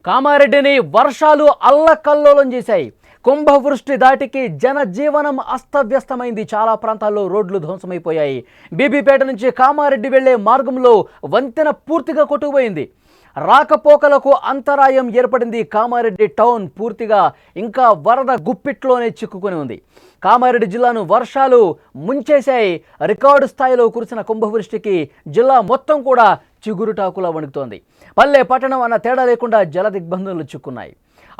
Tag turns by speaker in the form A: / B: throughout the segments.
A: కామారెడ్డిని వర్షాలు అల్లకల్లోలం చేశాయి. కుంభవృష్టి దాటికి జనజీవనం అస్తవ్యస్తమైంది. చాలా ప్రాంతాల్లో రోడ్లు ధ్వంసమైపోయాయి. బీబీపేట నుంచి కామారెడ్డి వెళ్లే మార్గంలో వంతెన పూర్తిగా కొట్టుకుపోయింది. రాకపోకలకు అంతరాయం ఏర్పడింది. కామారెడ్డి టౌన్ పూర్తిగా ఇంకా వరద గుప్పిట్లోనే చిక్కుకొని ఉంది. కామారెడ్డి జిల్లాను వర్షాలు ముంచేశాయి. రికార్డు స్థాయిలో కురిసిన కుంభవృష్టికి జిల్లా మొత్తం కూడా చిగురుటాకులా వణుకుతోంది. పల్లె పట్టణం అన్న తేడా లేకుండా జల దిగ్బంధంలు చిక్కున్నాయి.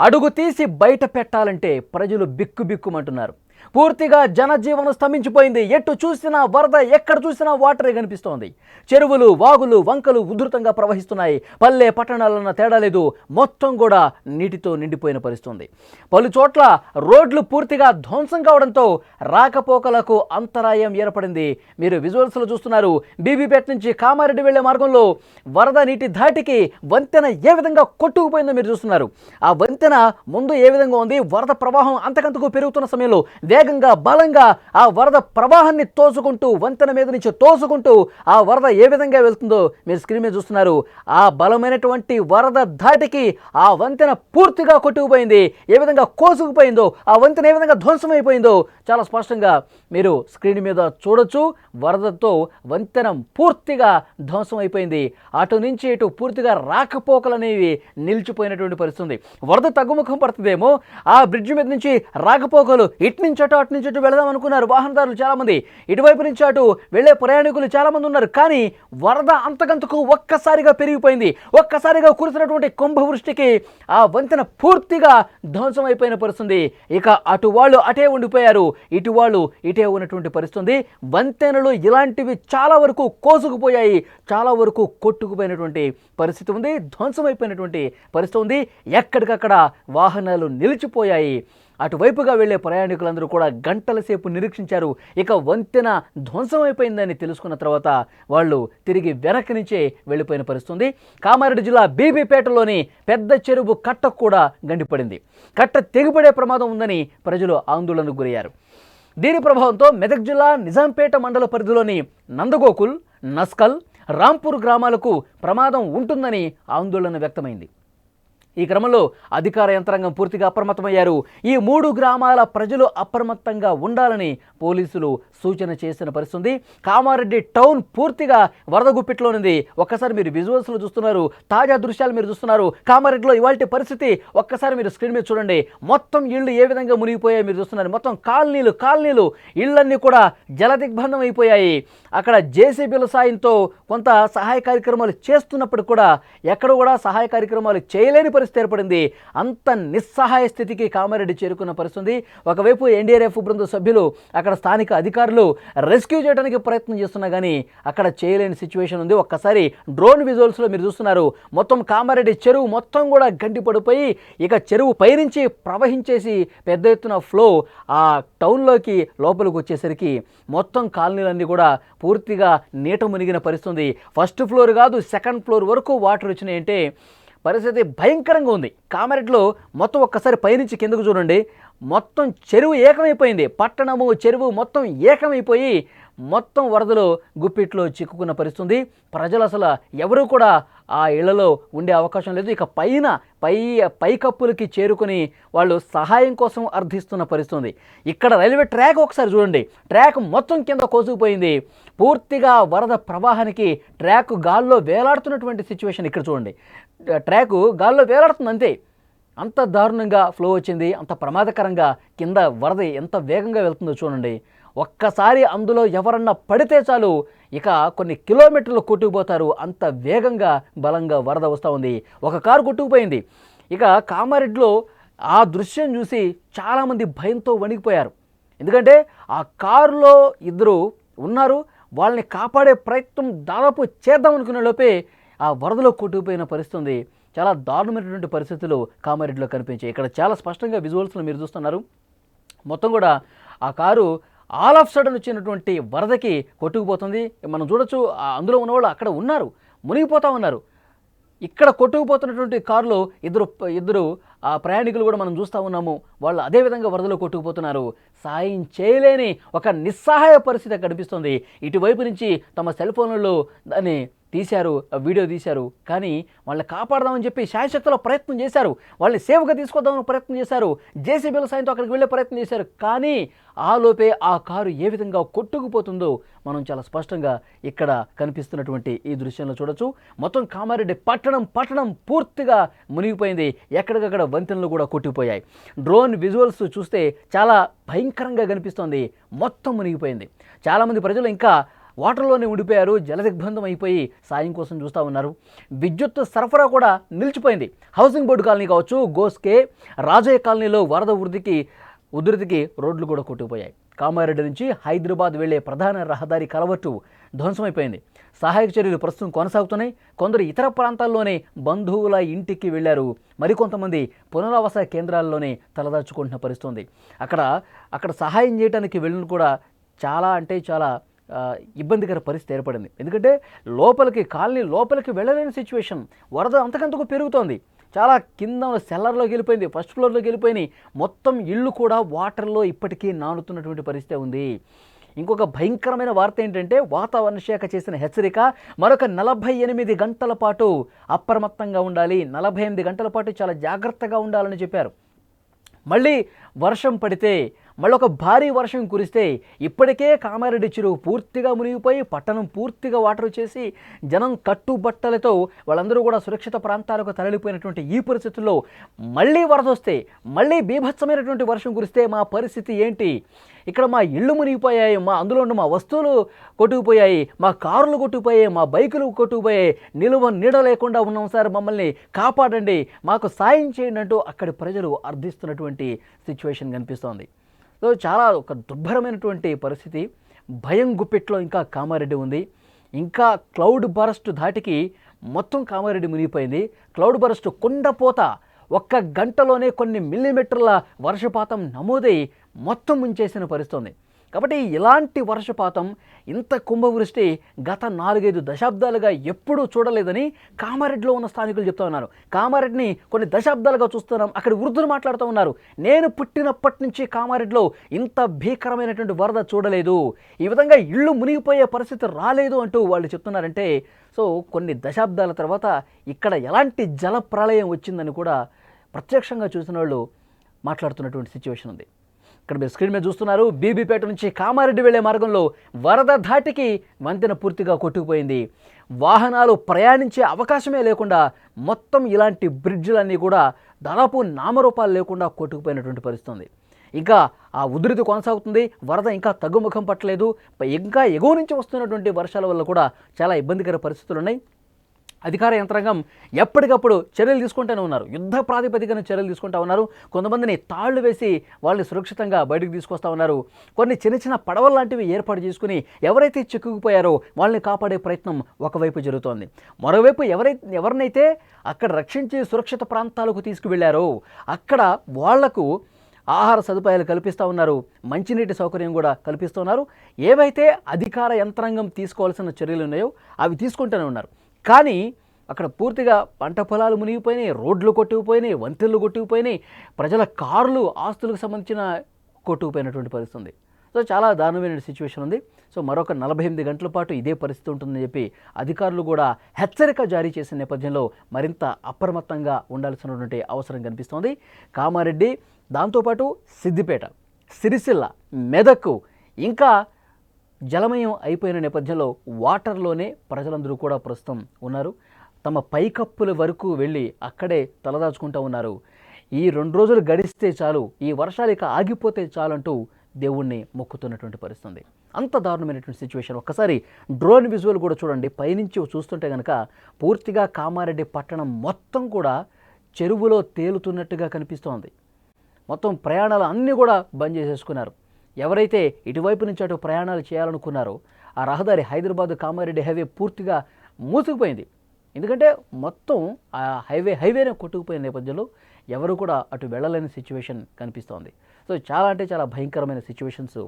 A: అడుగు తీసి బయట పెట్టాలంటే ప్రజలు బిక్కుబిక్కుమంటున్నారు. పూర్తిగా జనజీవనం స్తంభించిపోయింది. ఎటు చూసినా వరద, ఎక్కడ చూసినా వాటరే కనిపిస్తోంది. చెరువులు, వాగులు, వంకలు ఉధృతంగా ప్రవహిస్తున్నాయి. పల్లె పట్టణాలన్న తేడా లేదు, మొత్తం కూడా నీటితో నిండిపోయిన పరిస్థితుంది. పలు చోట్ల రోడ్లు పూర్తిగా ధ్వంసం కావడంతో రాకపోకలకు అంతరాయం ఏర్పడింది. మీరు విజువల్స్లో చూస్తున్నారు. బీబీపేట నుంచి కామారెడ్డి వెళ్లే మార్గంలో వరద నీటి ధాటికి వంతెన ఏ విధంగా కొట్టుకుపోయిందో మీరు చూస్తున్నారు. ఆ వంతెన ముందు ఏ విధంగా ఉంది, వరద ప్రవాహం అంతకంతకు పెరుగుతున్న సమయంలో వేగంగా బలంగా ఆ వరద ప్రవాహాన్ని తోసుకుంటూ, వంతెన మీద నుంచి తోసుకుంటూ ఆ వరద ఏ విధంగా వెళ్తుందో మీరు స్క్రీన్ మీద చూస్తున్నారు. ఆ బలమైనటువంటి వరద ధాటికి ఆ వంతెన పూర్తిగా కొట్టుకుపోయింది. ఏ విధంగా కోసుకుపోయిందో, ఆ వంతెన ఏ విధంగా ధ్వంసమైపోయిందో చాలా స్పష్టంగా మీరు స్క్రీన్ మీద చూడొచ్చు. వరదతో వంతెన పూర్తిగా ధ్వంసమైపోయింది. అటు నుంచి ఇటు పూర్తిగా రాకపోకలు అనేవి నిలిచిపోయినటువంటి పరిస్థితి. వరద తగ్గుముఖం పడుతుందేమో, ఆ బ్రిడ్జ్ మీద నుంచి రాకపోకలు ఇటు నుంచి అటు నుంచి ఇటు వెళదాం అనుకున్నారు వాహనదారులు చాలామంది. ఇటువైపు నుంచి అటు వెళ్లే ప్రయాణికులు చాలామంది ఉన్నారు. కానీ వరద అంతకంతకు ఒక్కసారిగా పెరిగిపోయింది. ఒక్కసారిగా కురిసినటువంటి కుంభవృష్టికి ఆ వంతెన పూర్తిగా ధ్వంసమైపోయిన పరిస్థితి. ఇక అటు వాళ్ళు అటే ఉండిపోయారు, ఇటు వాళ్ళు ఇటే ఉన్నటువంటి పరిస్థితి. వంతెనలు ఇలాంటివి చాలా వరకు కోసుకుపోయాయి, చాలా వరకు కొట్టుకుపోయినటువంటి పరిస్థితి ఉంది. ధ్వంసమైపోయినటువంటి పరిస్థితి ఉంది. ఎక్కడికక్కడ వాహనాలు నిలిచిపోయాయి. అటువైపుగా వెళ్లే ప్రయాణికులందరూ కూడా గంటల సేపు నిరీక్షించారు. ఇక వంతెన ధ్వంసమైపోయిందని తెలుసుకున్న తర్వాత వాళ్ళు తిరిగి వెనక్కి నుంచే వెళ్ళిపోయిన పరిస్థితి. కామారెడ్డి జిల్లా బీబీపేటలోని పెద్ద చెరువు కట్ట కూడా గండిపడింది. కట్ట తెగిపడే ప్రమాదం ఉందని ప్రజలు ఆందోళనకు గురయ్యారు. దీని ప్రభావంతో మెదక్ జిల్లా నిజాంపేట మండల పరిధిలోని నందగోకుల్, నస్కల్, రాంపూర్ గ్రామాలకు ప్రమాదం ఉంటుందని ఆందోళన వ్యక్తమైంది. ఈ క్రమంలో అధికార యంత్రాంగం పూర్తిగా అప్రమత్తమయ్యారు. ఈ 3 గ్రామాల ప్రజలు అప్రమత్తంగా ఉండాలని పోలీసులు సూచన చేసిన పరిస్థితి. కామారెడ్డి టౌన్ పూర్తిగా వరద గుప్పిట్లోనింది. ఒక్కసారి మీరు విజువల్స్లో చూస్తున్నారు, తాజా దృశ్యాలు మీరు చూస్తున్నారు. కామారెడ్డిలో ఇవాల్టి పరిస్థితి ఒక్కసారి మీరు స్క్రీన్ మీద చూడండి. మొత్తం ఇళ్ళు ఏ విధంగా మునిగిపోయాయి మీరు చూస్తున్నారు. మొత్తం కాలనీలు ఇళ్ళన్నీ కూడా జల దిగ్బంధం అయిపోయాయి. అక్కడ జేసీబీల సాయంతో కొంత సహాయ కార్యక్రమాలు చేస్తున్నప్పుడు కూడా ఎక్కడ కూడా సహాయ కార్యక్రమాలు చేయలేని పరిస్థితి ఏర్పడింది. అంత నిస్సహాయ స్థితికి కామారెడ్డి చేరుకున్న పరిస్థితి. ఒకవైపు ఎన్డీఆర్ఎఫ్ బృంద సభ్యులు, అక్కడ స్థానిక అధికారులు రెస్క్యూ చేయడానికి ప్రయత్నం చేస్తున్నా కానీ అక్కడ చేయలేని సిచ్యువేషన్ ఉంది. ఒక్కసారి డ్రోన్ విజువల్స్లో మీరు చూస్తున్నారు. మొత్తం కామారెడ్డి చెరువు మొత్తం కూడా గంటి పడిపోయి ఇక చెరువు పైనుంచి ప్రవహించేసి పెద్ద ఎత్తున ఫ్లో ఆ టౌన్లోకి లోపలికి వచ్చేసరికి మొత్తం కాలనీలన్నీ కూడా పూర్తిగా నీట మునిగిన పరిస్థితి. ఫస్ట్ ఫ్లోర్ కాదు, సెకండ్ ఫ్లోర్ వరకు వాటర్ వచ్చినాయంటే పరిస్థితి భయంకరంగా ఉంది. కామారెడ్డిలో మొత్తం ఒక్కసారి పైనుంచి కిందకు చూడండి. మొత్తం చెరువు ఏకమైపోయింది. పట్టణము చెరువు మొత్తం ఏకమైపోయి మొత్తం వరదలో గుప్పిట్లో చిక్కుకున్న పరిస్థితి. ప్రజలు అసలు ఎవరూ కూడా ఆ ఇళ్లలో ఉండే అవకాశం లేదు. ఇక పైకప్పులకి చేరుకుని వాళ్ళు సహాయం కోసం అర్థిస్తున్న పరిస్థితి. ఇక్కడ రైల్వే ట్రాక్ ఒకసారి చూడండి. ట్రాక్ మొత్తం కింద కోసుకుపోయింది. పూర్తిగా వరద ప్రవాహానికి ట్రాక్ గాల్లో వేలాడుతున్నటువంటి సిచ్యువేషన్ ఇక్కడ చూడండి. ట్రాకు గాల్లో వేలాడుతుంది అంతే. అంత దారుణంగా ఫ్లో వచ్చింది. అంత ప్రమాదకరంగా కింద వరద ఎంత వేగంగా వెళ్తుందో చూడండి. ఒక్కసారి అందులో ఎవరన్నా పడితే చాలు ఇక కొన్ని కిలోమీటర్లు కొట్టుకుపోతారు. అంత వేగంగా బలంగా వరద వస్తూ ఉంది. ఒక కారు కొట్టుకుపోయింది. ఇక కామారెడ్డిలో ఆ దృశ్యం చూసి చాలామంది భయంతో వణికిపోయారు. ఎందుకంటే ఆ కారులో 2 ఉన్నారు. వాళ్ళని కాపాడే ప్రయత్నం దాదాపు చేద్దాం అనుకునే లోపే ఆ వరదలో కొట్టుకుపోయిన పరిస్థితి. చాలా దారుణమైనటువంటి పరిస్థితులు కామారెడ్డిలో కనిపించాయి. ఇక్కడ చాలా స్పష్టంగా విజువల్స్లో మీరు చూస్తున్నారు. మొత్తం కూడా ఆ కారు ఆల్ ఆఫ్ సడన్ వచ్చినటువంటి వరదకి కొట్టుకుపోతుంది. మనం చూడొచ్చు, అందులో ఉన్నవాళ్ళు అక్కడ ఉన్నారు, మునిగిపోతూ ఉన్నారు. ఇక్కడ కొట్టుకుపోతున్నటువంటి కారులో ఇద్దరు ఆ ప్రయాణికులు కూడా మనం చూస్తూ ఉన్నాము. వాళ్ళు అదేవిధంగా వరదలో కొట్టుకుపోతున్నారు. సాయం చేయలేని ఒక నిస్సహాయ పరిస్థితి కనిపిస్తుంది. ఇటువైపు నుంచి తమ సెల్ ఫోన్లలో దాన్ని తీశారు, వీడియో తీశారు. కానీ వాళ్ళని కాపాడదామని చెప్పి శాయశక్తిలో ప్రయత్నం చేశారు, వాళ్ళని సేఫ్గా తీసుకొద్దామని ప్రయత్నం చేశారు, జేసీబీల సాయంతో అక్కడికి వెళ్ళే ప్రయత్నం చేశారు. కానీ ఆలోపే ఆ కారు ఏ విధంగా కొట్టుకుపోతుందో మనం చాలా స్పష్టంగా ఇక్కడ కనిపిస్తున్నటువంటి ఈ దృశ్యంలో చూడొచ్చు. మొత్తం కామారెడ్డి పట్టణం పూర్తిగా మునిగిపోయింది. ఎక్కడికక్కడ వంతెనలు కూడా కొట్టుకుపోయాయి. డ్రోన్ విజువల్స్ చూస్తే చాలా భయంకరంగా కనిపిస్తోంది. మొత్తం మునిగిపోయింది. చాలామంది ప్రజలు ఇంకా వాటర్లోనే ఉండిపోయారు, జలదిగ్బంధం అయిపోయి సాయం కోసం చూస్తూ ఉన్నారు. విద్యుత్ సరఫరా కూడా నిలిచిపోయింది. హౌసింగ్ బోర్డు కాలనీ కావచ్చు, గోస్కే, రాజయ్య కాలనీలో వరద ఉధృతికి రోడ్లు కూడా కొట్టుకుపోయాయి. కామారెడ్డి నుంచి హైదరాబాద్ వెళ్లే ప్రధాన రహదారి కలవట్టు ధ్వంసమైపోయింది. సహాయక చర్యలు ప్రస్తుతం కొనసాగుతున్నాయి. కొందరు ఇతర ప్రాంతాల్లోనే బంధువుల ఇంటికి వెళ్లారు. మరికొంతమంది పునరావాస కేంద్రాల్లోనే తలదాచుకుంటున్న పరిస్థితుంది. అక్కడ సహాయం చేయడానికి వెళ్ళిన కూడా చాలా ఇబ్బందికర పరిస్థితి ఏర్పడింది. ఎందుకంటే కాలనీ లోపలికి వెళ్ళలేని సిచ్యువేషన్. వరద అంతకంతకు పెరుగుతోంది. చాలా కింద సెల్లర్లోకి వెళ్ళిపోయింది, ఫస్ట్ ఫ్లోర్లోకి వెళ్ళిపోయినాయి. మొత్తం ఇళ్ళు కూడా వాటర్లో ఇప్పటికీ నానుతున్నటువంటి పరిస్థితి ఉంది. ఇంకొక భయంకరమైన వార్త ఏంటంటే, వాతావరణ శాఖ చేసిన హెచ్చరిక మరొక 48 గంటల పాటు అప్రమత్తంగా ఉండాలి, 48 గంటల పాటు చాలా జాగ్రత్తగా ఉండాలని చెప్పారు. మళ్ళీ వర్షం పడితే, మళ్ళీ ఒక భారీ వర్షం కురిస్తే, ఇప్పటికే కామారెడ్డి చెరువు పూర్తిగా మునిగిపోయి పట్టణం పూర్తిగా వాటర్ వచ్చేసి జనం కట్టుబట్టలతో వాళ్ళందరూ కూడా సురక్షిత ప్రాంతాలకు తరలిపోయినటువంటి ఈ పరిస్థితుల్లో మళ్ళీ వరద వస్తే, మళ్ళీ బీభత్సమైనటువంటి వర్షం కురిస్తే మా పరిస్థితి ఏంటి? ఇక్కడ మా ఇళ్ళు మునిగిపోయాయి, అందులో ఉన్న మా వస్తువులు కొట్టుకుపోయాయి, మా కార్లు కొట్టుకుపోయాయి, మా బైకులు కొట్టుకుపోయాయి, నీడ లేకుండా ఉన్నాం సార్, మమ్మల్ని కాపాడండి, మాకు సాయం చేయండి అంటూ అక్కడి ప్రజలు అర్థిస్తున్నటువంటి సిచ్యువేషన్ కనిపిస్తోంది. సో చాలా ఒక దుర్భరమైనటువంటి పరిస్థితి. భయం గుప్పెట్లో ఇంకా కామారెడ్డి ఉంది. ఇంకా క్లౌడ్ బరస్ట్ ధాటికి మొత్తం కామారెడ్డి మునిగిపోయింది. క్లౌడ్ బరస్ట్ కుండపోత 1 గంటలోనే కొన్ని మిల్లీమీటర్ల వర్షపాతం నమోదై మొత్తం ముంచేసిన పరిస్థితుంది. కాబట్టి ఇలాంటి వర్షపాతం, ఇంత కుంభవృష్టి గత 4-5 దశాబ్దాలుగా ఎప్పుడూ చూడలేదని కామారెడ్డిలో ఉన్న స్థానికులు చెప్తా ఉన్నారు. కామారెడ్డిని కొన్ని దశాబ్దాలుగా చూస్తున్నాం, అక్కడ వృద్ధులు మాట్లాడుతూ ఉన్నారు. నేను పుట్టినప్పటి నుంచి కామారెడ్డిలో ఇంత భీకరమైనటువంటి వరద చూడలేదు, ఈ విధంగా ఇళ్ళు మునిగిపోయే పరిస్థితి రాలేదు అంటూ వాళ్ళు చెప్తున్నారంటే, సో కొన్ని దశాబ్దాల తర్వాత ఇక్కడ ఎలాంటి జల ప్రళయం వచ్చిందని కూడా ప్రత్యక్షంగా చూసిన వాళ్ళు మాట్లాడుతున్నటువంటి సిచ్యువేషన్ ఉంది. ఇక్కడ మీరు స్క్రీన్ మీద చూస్తున్నారు, బీబీపేట నుంచి కామారెడ్డి వెళ్లే మార్గంలో వరద ధాటికి వంతెన పూర్తిగా కొట్టుకుపోయింది. వాహనాలు ప్రయాణించే అవకాశమే లేకుండా మొత్తం ఇలాంటి బ్రిడ్జ్లన్నీ కూడా దాదాపు నామరూపాలు లేకుండా కొట్టుకుపోయినటువంటి పరిస్థితి ఉంది. ఇంకా ఆ ఉధృతి కొనసాగుతుంది. వరద ఇంకా తగ్గుముఖం పట్టలేదు. ఇంకా ఎగువ నుంచి వస్తున్నటువంటి వర్షాల వల్ల కూడా చాలా ఇబ్బందికర పరిస్థితులు ఉన్నాయి. అధికార యంత్రాంగం ఎప్పటికప్పుడు చర్యలు తీసుకుంటూనే ఉన్నారు, యుద్ధ ప్రాతిపదికన చర్యలు తీసుకుంటూ ఉన్నారు. కొంతమందిని తాళ్లు వేసి వాళ్ళని సురక్షితంగా బయటకు తీసుకొస్తూ ఉన్నారు. కొన్ని చిన్న పడవలు లాంటివి ఏర్పాటు చేసుకుని ఎవరైతే చిక్కుకుపోయారో వాళ్ళని కాపాడే ప్రయత్నం ఒకవైపు జరుగుతోంది. మరోవైపు ఎవరినైతే అక్కడ రక్షించి సురక్షిత ప్రాంతాలకు తీసుకువెళ్లారో అక్కడ వాళ్లకు ఆహార సదుపాయాలు కల్పిస్తూ ఉన్నారు, మంచినీటి సౌకర్యం కూడా కల్పిస్తున్నారు. ఏవైతే అధికార యంత్రాంగం తీసుకోవాల్సిన చర్యలు ఉన్నాయో అవి తీసుకుంటూనే ఉన్నారు. కానీ అక్కడ పూర్తిగా పంట పొలాలు మునిగిపోయినాయి, రోడ్లు కొట్టుకుపోయినాయి, వంతెనలు కొట్టుకుపోయినాయి, ప్రజల కార్లు, ఆస్తులకు సంబంధించిన కొట్టుకుపోయినటువంటి పరిస్థితి ఉంది. సో చాలా దారుణమైన సిచ్యువేషన్ ఉంది. సో మరొక 48 గంటల పాటు ఇదే పరిస్థితి ఉంటుందని చెప్పి అధికారులు కూడా హెచ్చరిక జారీ చేసిన నేపథ్యంలో మరింత అప్రమత్తంగా ఉండాల్సినటువంటి అవసరం కనిపిస్తోంది. కామారెడ్డి, దాంతోపాటు సిద్దిపేట, సిరిసిల్ల, మెదక్ ఇంకా జలమయం అయిపోయిన నేపథ్యంలో వాటర్లోనే ప్రజలందరూ కూడా ప్రస్తుతం ఉన్నారు. తమ పైకప్పుల వరకు వెళ్ళి అక్కడే తలదాచుకుంటూ ఉన్నారు. ఈ 2 రోజులు గడిస్తే చాలు, ఈ వర్షాలు ఇక ఆగిపోతే చాలంటూ దేవుణ్ణి మొక్కుతున్నటువంటి పరిస్థితి. అంత దారుణమైనటువంటి సిచ్యువేషన్. ఒక్కసారి డ్రోన్ విజువల్ కూడా చూడండి. పైనుంచి చూస్తుంటే కనుక పూర్తిగా కామారెడ్డి పట్టణం మొత్తం కూడా చెరువులో తేలుతున్నట్టుగా కనిపిస్తోంది. మొత్తం ప్రయాణాలు అన్నీ కూడా బంద్ చేసేసుకున్నారు. ఎవరైతే ఇటువైపు నుంచి అటు ప్రయాణాలు చేయాలనుకున్నారో ఆ రహదారి హైదరాబాద్ కామారెడ్డి హైవే పూర్తిగా మూసుకుపోయింది. ఎందుకంటే మొత్తం ఆ హైవేనే కొట్టుకుపోయిన నేపథ్యంలో ఎవరు కూడా అటు వెళ్ళలేని సిచ్యువేషన్ కనిపిస్తోంది. సో చాలా భయంకరమైన సిచ్యువేషన్స్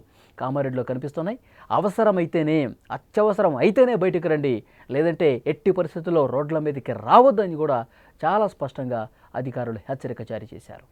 A: కామారెడ్డిలో కనిపిస్తున్నాయి. అవసరమైతేనే, అత్యవసరం అయితేనే బయటకు రండి, లేదంటే ఎట్టి పరిస్థితుల్లో రోడ్ల మీదకి రావద్దని కూడా చాలా స్పష్టంగా అధికారులు హెచ్చరిక జారీ చేశారు.